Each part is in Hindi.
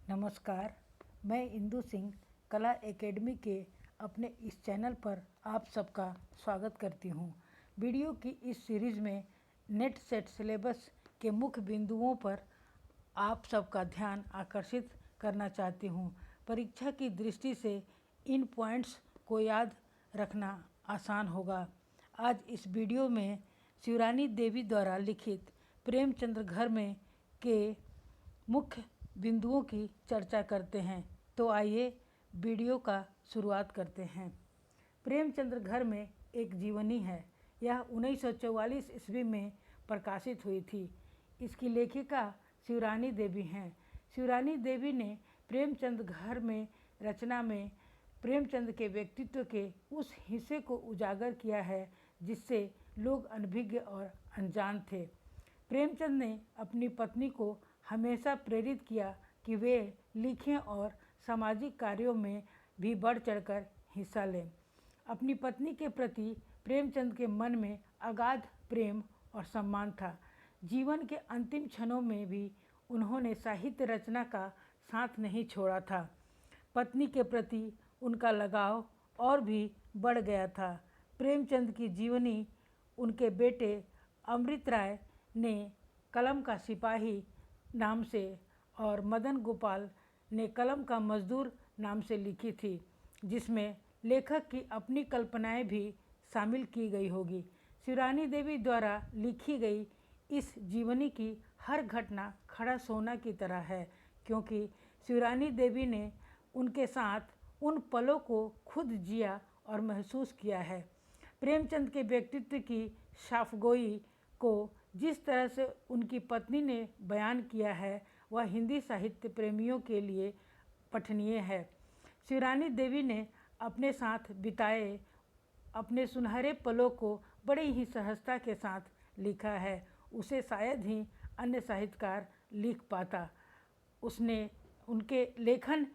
नमस्कार, मैं इंदु सिंह कला एकेडमी के अपने इस चैनल पर आप सबका स्वागत करती हूँ। वीडियो की इस सीरीज़ में नेट सेट सिलेबस के मुख्य बिंदुओं पर आप सबका ध्यान आकर्षित करना चाहती हूँ। परीक्षा की दृष्टि से इन पॉइंट्स को याद रखना आसान होगा। आज इस वीडियो में शिवरानी देवी द्वारा लिखित प्रेमचंद्र घर में के मुख्य बिंदुओं की चर्चा करते हैं। तो आइए वीडियो का शुरुआत करते हैं। प्रेमचंद्र घर में एक जीवनी है। यह 1944 ईस्वी में प्रकाशित हुई थी। इसकी लेखिका शिवरानी देवी हैं। शिवरानी देवी ने प्रेमचंद घर में रचना में प्रेमचंद के व्यक्तित्व के उस हिस्से को उजागर किया है जिससे लोग अनभिज्ञ और अनजान थे। प्रेमचंद ने अपनी पत्नी को हमेशा प्रेरित किया कि वे लिखें और सामाजिक कार्यों में भी बढ़ चढ़कर हिस्सा लें। अपनी पत्नी के प्रति प्रेमचंद के मन में अगाध प्रेम और सम्मान था। जीवन के अंतिम क्षणों में भी उन्होंने साहित्य रचना का साथ नहीं छोड़ा था। पत्नी के प्रति उनका लगाव और भी बढ़ गया था। प्रेमचंद की जीवनी उनके बेटे अमृत राय ने कलम का सिपाही नाम से और मदन गोपाल ने कलम का मजदूर नाम से लिखी थी, जिसमें लेखक की अपनी कल्पनाएं भी शामिल की गई होगी। शिवरानी देवी द्वारा लिखी गई इस जीवनी की हर घटना खड़ा सोना की तरह है, क्योंकि शिवरानी देवी ने उनके साथ उन पलों को खुद जिया और महसूस किया है। प्रेमचंद के व्यक्तित्व की साफगोई को जिस तरह से उनकी पत्नी ने बयान किया है वह हिंदी साहित्य प्रेमियों के लिए पठनीय है। शिवरानी देवी ने अपने साथ बिताए अपने सुनहरे पलों को बड़े ही सहजता के साथ लिखा है। उसे शायद ही अन्य साहित्यकार लिख पाता। उसने उनके लेखन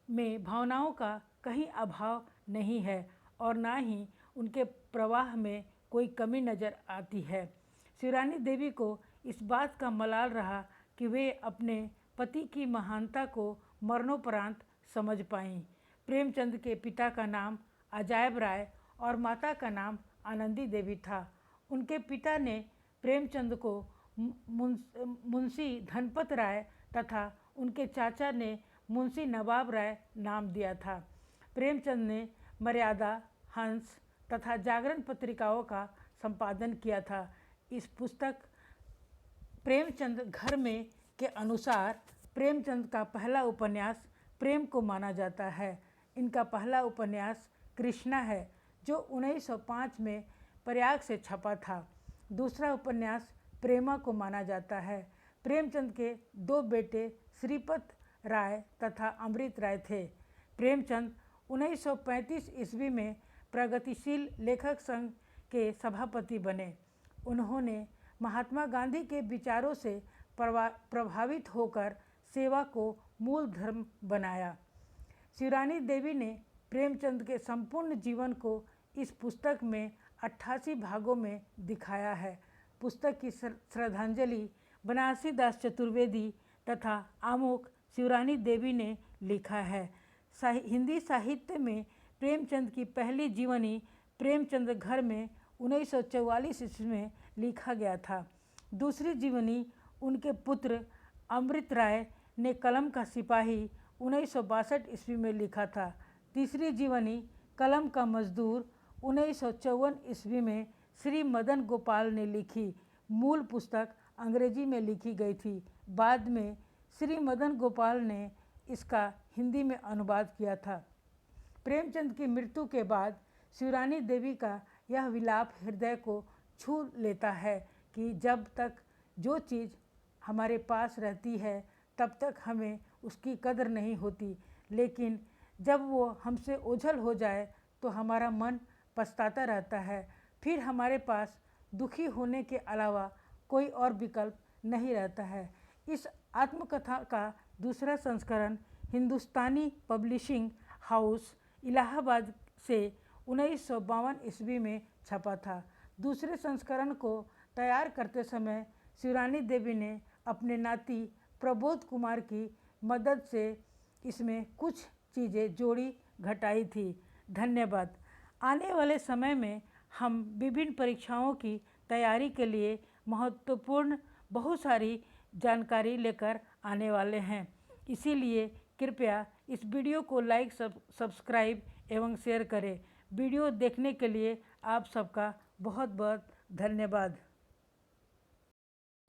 में भावनाओं का कहीं अभाव नहीं है और ना ही उनके प्रवाह में कोई कमी नज़र आती है। शिवरानी देवी को इस बात का मलाल रहा कि वे अपने पति की महानता को मरणोपरांत समझ पाईं। प्रेमचंद के पिता का नाम अजायब राय और माता का नाम आनंदी देवी था। उनके पिता ने प्रेमचंद को मुंशी धनपत राय तथा उनके चाचा ने मुंशी नवाब राय नाम दिया था। प्रेमचंद ने मर्यादा, हंस तथा जागरण पत्रिकाओं का संपादन किया था। इस पुस्तक प्रेमचंद घर में के अनुसार प्रेमचंद का पहला उपन्यास प्रेम को माना जाता है। इनका पहला उपन्यास कृष्णा है, जो 1905 में प्रयाग से छपा था। दूसरा उपन्यास प्रेमा को माना जाता है। प्रेमचंद के दो बेटे श्रीपत राय तथा अमृत राय थे। प्रेमचंद 1935 ईस्वी में प्रगतिशील लेखक संघ के सभापति बने। उन्होंने महात्मा गांधी के विचारों से प्रभावित होकर सेवा को मूल धर्म बनाया। शिवरानी देवी ने प्रेमचंद के संपूर्ण जीवन को इस पुस्तक में 88 भागों में दिखाया है। पुस्तक की श्रद्धांजलि बनारसी दास चतुर्वेदी तथा आमुख शिवरानी देवी ने लिखा है। हिंदी साहित्य में प्रेमचंद की पहली जीवनी प्रेमचंद घर में 1944 ईस्वी में लिखा गया था। दूसरी जीवनी उनके पुत्र अमृत राय ने कलम का सिपाही 1962 ईस्वी में लिखा था। तीसरी जीवनी कलम का मजदूर 1954 ईस्वी में श्री मदन गोपाल ने लिखी। मूल पुस्तक अंग्रेजी में लिखी गई थी। बाद में श्री मदन गोपाल ने इसका हिंदी में अनुवाद किया था। प्रेमचंद की मृत्यु के बाद शिवरानी देवी का यह विलाप हृदय को छू लेता है कि जब तक जो चीज़ हमारे पास रहती है तब तक हमें उसकी कदर नहीं होती, लेकिन जब वो हमसे ओझल हो जाए तो हमारा मन पछताता रहता है। फिर हमारे पास दुखी होने के अलावा कोई और विकल्प नहीं रहता है। इस आत्मकथा का दूसरा संस्करण हिंदुस्तानी पब्लिशिंग हाउस इलाहाबाद से 1952 ईस्वी में छपा था। दूसरे संस्करण को तैयार करते समय शिवरानी देवी ने अपने नाती प्रबोध कुमार की मदद से इसमें कुछ चीज़ें जोड़ी घटाई थी। धन्यवाद। आने वाले समय में हम विभिन्न परीक्षाओं की तैयारी के लिए महत्वपूर्ण बहुत सारी जानकारी लेकर आने वाले हैं। इसीलिए कृपया इस वीडियो को लाइक, सब्सक्राइब एवं शेयर करें। वीडियो देखने के लिए आप सबका बहुत बहुत धन्यवाद।